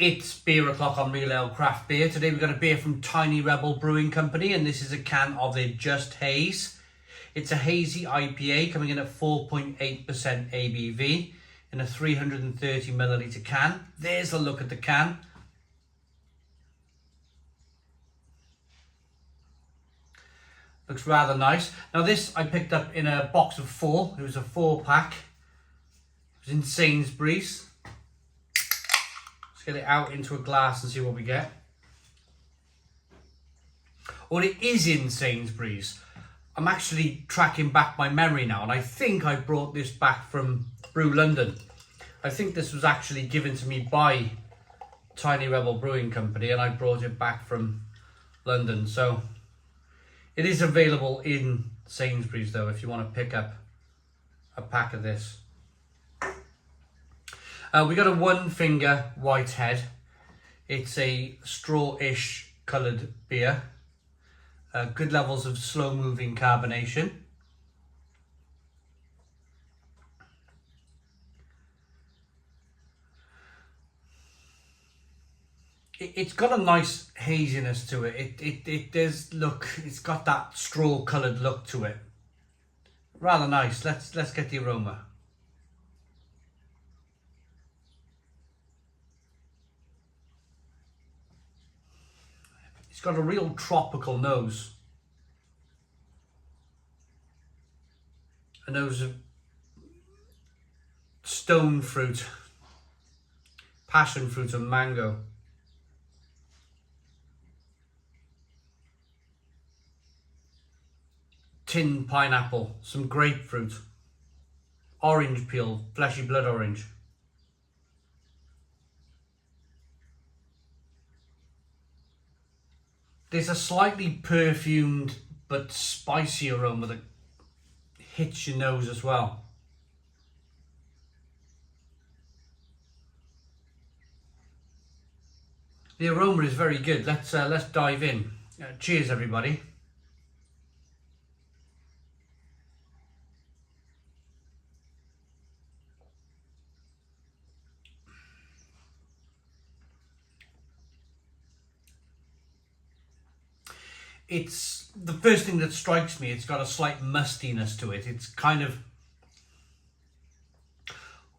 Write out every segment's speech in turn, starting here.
It's beer o'clock on Real Ale Craft Beer. Today we've got a beer from Tiny Rebel Brewing Company, and this is a can of their Just Haze. It's a hazy IPA coming in at 4.8% ABV in a 330 milliliter can. There's a look at the can. Looks rather nice. Now this I picked up in a box of 4. It was a 4-pack. It was in Sainsbury's. Let's get it out into a glass and see what we get. Well, it is in Sainsbury's. I'm actually tracking back my memory now, and I think I brought this back from Brew London. I think this was actually given to me by Tiny Rebel Brewing Company, and I brought it back from London. So it is available in Sainsbury's though, if you want to pick up a pack of this. We got a 1-finger white head. It's a straw-ish coloured beer. Good levels of slow-moving carbonation. It's got a nice haziness to it. It does look. It's got that straw-coloured look to it. Rather nice. Let's get the aroma. It's got a real tropical nose. A nose of stone fruit, passion fruit and mango. Tin pineapple, some grapefruit, orange peel, fleshy blood orange. There's a slightly perfumed but spicy aroma that hits your nose as well. The aroma is very good. Let's dive in. Cheers, everybody. It's the first thing that strikes me. It's got a slight mustiness to it. It's kind of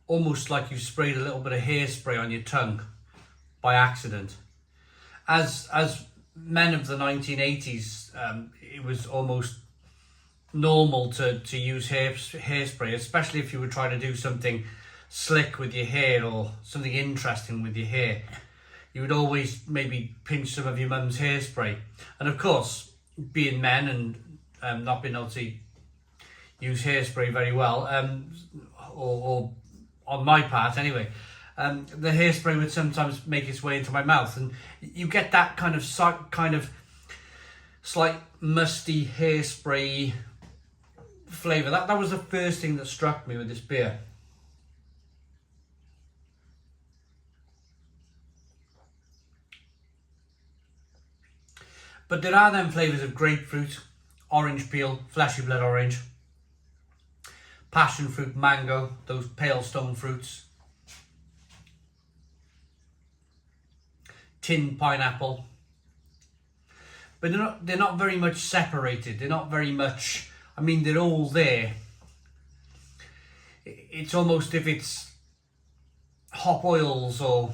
almost like you sprayed a little bit of hairspray on your tongue by accident. As men of the 1980s, it was almost normal to use hairspray, especially if you were trying to do something slick with your hair or something interesting with your hair. You would always maybe pinch some of your mum's hairspray. And of course, being men and not being able to use hairspray very well, or on my part anyway, the hairspray would sometimes make its way into my mouth, and you get that kind of slight musty hairspray flavour. That was the first thing that struck me with this beer. But there are then flavours of grapefruit, orange peel, fleshy blood orange, passion fruit, mango, those pale stone fruits, tin pineapple. But they're not very much separated. They're not very much, I mean, they're all there. It's almost if it's hop oils or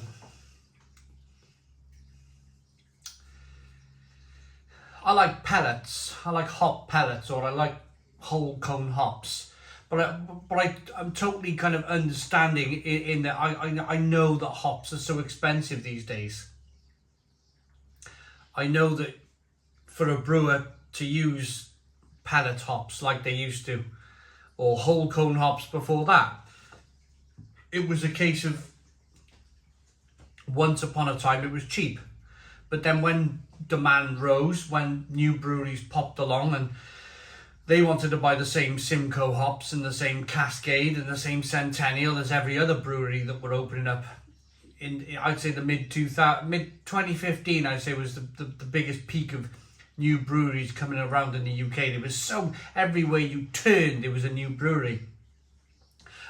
I like pellets. I like hop pellets, or I like whole cone hops. But I'm totally kind of understanding in that I know that hops are so expensive these days. I know that for a brewer to use pellet hops like they used to, or whole cone hops before that, it was a case of once upon a time it was cheap. But then when demand rose, when new breweries popped along and they wanted to buy the same Simcoe hops and the same Cascade and the same Centennial as every other brewery that were opening up in, I'd say the mid 2015, I'd say was the biggest peak of new breweries coming around in the UK. There was so, everywhere you turned there was a new brewery.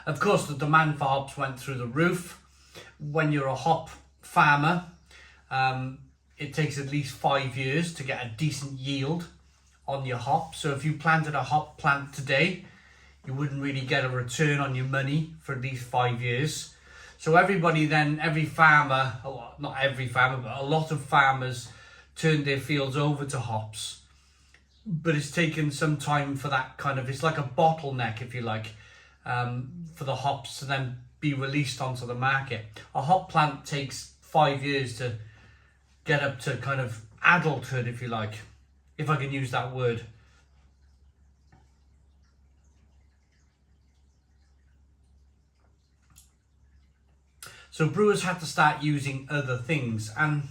Of course the demand for hops went through the roof. When you're a hop farmer, it takes at least 5 years to get a decent yield on your hop. So if you planted a hop plant today, you wouldn't really get a return on your money for at least 5 years. So every farmer, not every farmer, but a lot of farmers turned their fields over to hops. But it's taken some time for that kind of, it's like a bottleneck, if you like, for the hops to then be released onto the market. A hop plant takes 5 years to get up to kind of adulthood, if you like, if I can use that word. So brewers had to start using other things, and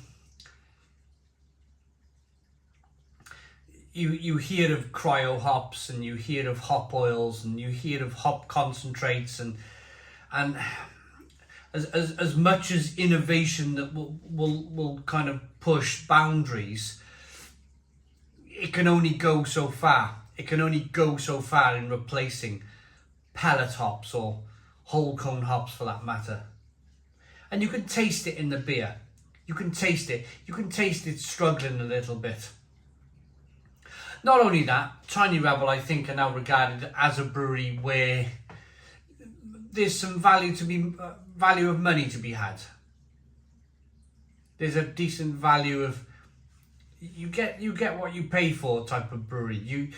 you hear of cryo hops, and you hear of hop oils, and you hear of hop concentrates, and as much as innovation that will kind of push boundaries, it can only go so far. It can only go so far in replacing pellet hops or whole cone hops, for that matter. And you can taste it in the beer. You can taste it. You can taste it struggling a little bit. Not only that, Tiny Rebel, I think, are now regarded as a brewery where there's some value of money to be had. There's a decent value of, you get what you pay for type of brewery.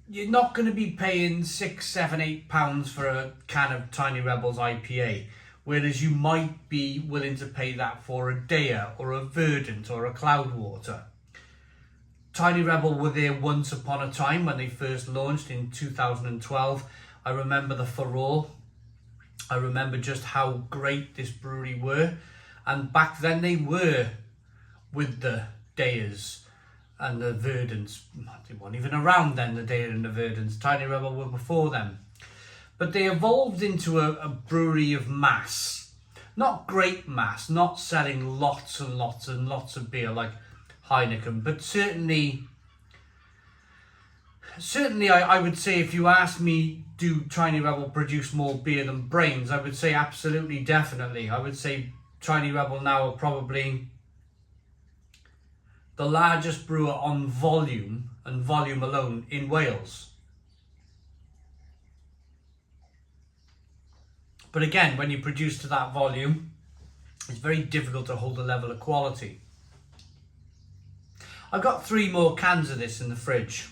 You're not going to be paying £6, £7, £8 for a can of Tiny Rebels IPA, whereas you might be willing to pay that for a Daya or a Verdant or a Cloudwater. Tiny Rebel were there once upon a time when they first launched in 2012. I remember the furore. I remember just how great this brewery were, and back then they were with the Dayas and the Verdants. They weren't even around then, the Daya and the Verdants. Tiny Rebel were before them. But they evolved into a brewery of mass. Not great mass, not selling lots and lots and lots of beer like Heineken, but certainly I would say, if you ask me, do Tiny Rebel produce more beer than Brains, I would say absolutely, definitely. I would say Tiny Rebel now are probably the largest brewer on volume, and volume alone, in Wales. But again, when you produce to that volume, it's very difficult to hold a level of quality. I've got 3 more cans of this in the fridge.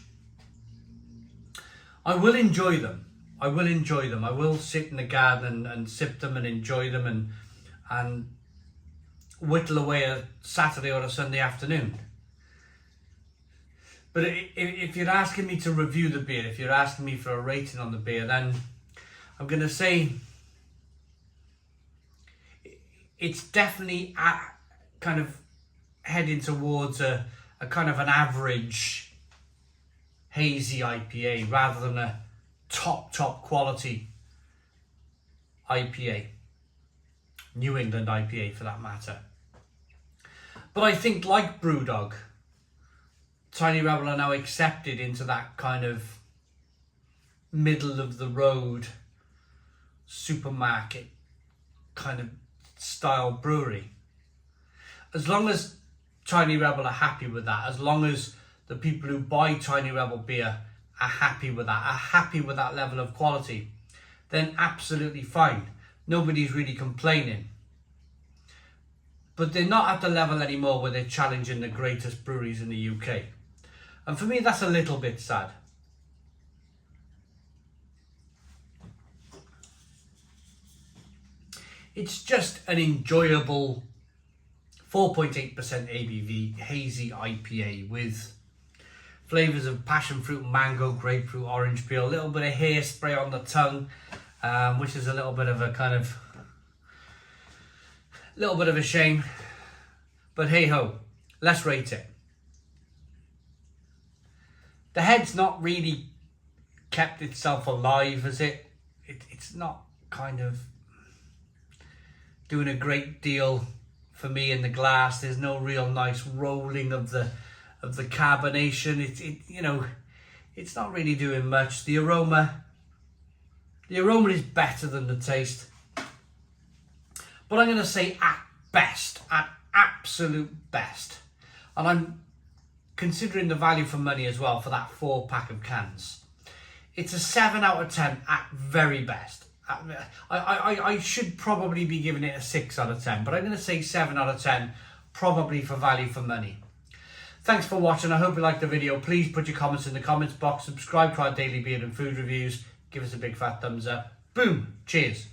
I will enjoy them. I will sit in the garden and sip them and enjoy them and whittle away a Saturday or a Sunday afternoon. But if you're asking me to review the beer, if you're asking me for a rating on the beer, then I'm going to say it's definitely kind of heading towards a kind of an average hazy IPA rather than a top quality IPA, New England IPA for that matter. But I think, like Brewdog, Tiny Rebel are now accepted into that kind of middle of the road supermarket kind of style brewery. As long as Tiny Rebel are happy with that, as long as the people who buy Tiny Rebel beer are happy with that level of quality, then absolutely fine. Nobody's really complaining. But they're not at the level anymore where they're challenging the greatest breweries in the UK. And for me, that's a little bit sad. It's just an enjoyable 4.8% ABV hazy IPA with flavours of passion fruit, mango, grapefruit, orange peel, a little bit of hairspray on the tongue, which is a little bit of a shame. But hey ho, let's rate it. The head's not really kept itself alive, has it? It's not kind of doing a great deal for me in the glass. There's no real nice rolling of the carbonation. It's not really doing much. The aroma is better than the taste. but I'm going to say at best, at absolute best. And I'm considering the value for money as well for that 4-pack of cans. It's a 7 out of 10 at very best. I should probably be giving it a 6 out of 10, but I'm going to say 7 out of 10, probably for value for money. Thanks for watching. I hope you liked the video. Please put your comments in the comments box. Subscribe to our daily beer and food reviews. Give us a big fat thumbs up. Boom. Cheers.